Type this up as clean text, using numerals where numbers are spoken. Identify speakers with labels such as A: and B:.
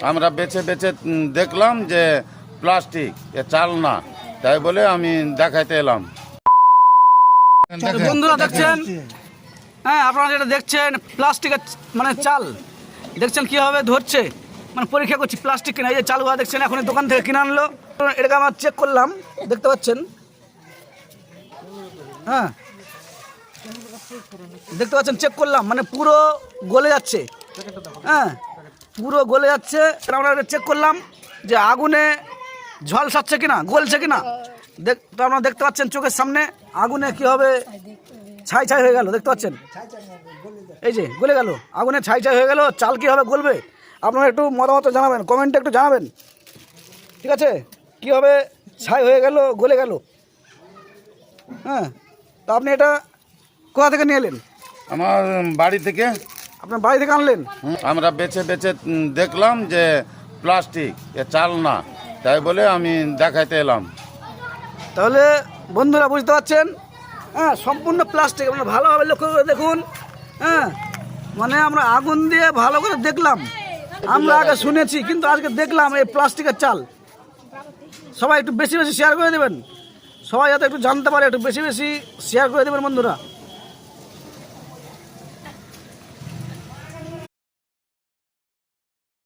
A: আমরা বেছে বেছে দেখলাম যে প্লাস্টিক, এ চাল না, তাই বলে আমি দেখাইতে এলাম।
B: বন্ধুরা দেখছেন, হ্যাঁ আপনারা যেটা দেখছেন প্লাস্টিকের মানে চাল দেখছেন কিভাবে ধরছে, মানে পরীক্ষা করছি প্লাস্টিক কিনা। এই যে চালগুলো দেখছেন এখন দোকান থেকে কিনে আনলো, এটাকে আমরা চেক করলাম, দেখতে পাচ্ছেন, হ্যাঁ দেখতে পাচ্ছেন চেক করলাম, মানে পুরো গলে যাচ্ছে, হ্যাঁ পুরো গলে যাচ্ছে। আমরা চেক করলাম যে আগুনে ঝলসাচ্ছে কিনা, গলছে কিনা। তো আপনারা দেখতে পাচ্ছেন চোখের সামনে আগুনে কীভাবে ছাই ছাই হয়ে গেল, দেখতে পাচ্ছেন, এই যে গলে গেল, আগুনে ছাই ছাই হয়ে গেল। চাল কীভাবে গলবে আপনারা একটু মতামত জানাবেন, কমেন্টে একটু জানাবেন, ঠিক আছে, কীভাবে ছাই হয়ে গেল, গলে গেল। হ্যাঁ, তো আপনি এটা কোথা থেকে নিয়ে এলেন?
A: আমার বাড়ি থেকে।
B: আপনার বাড়ি থেকে আনলেন?
A: আমরা বেছে বেছে দেখলাম যে প্লাস্টিক, এ চাল না, তাই বলে আমি দেখাইতে এলাম।
B: তাহলে বন্ধুরা বুঝতে পারছেন, হ্যাঁ সম্পূর্ণ প্লাস্টিক। আপনারা ভালোভাবে লক্ষ্য করে দেখুন, হ্যাঁ মানে আমরা আগুন দিয়ে ভালো করে দেখলাম, আমরা আগে শুনেছি কিন্তু আজকে দেখলাম এই প্লাস্টিকের চাল। সবাই একটু বেশি বেশি শেয়ার করে দেবেন, সবাই যাতে একটু জানতে পারে, একটু বেশি বেশি শেয়ার করে দেবেন বন্ধুরা।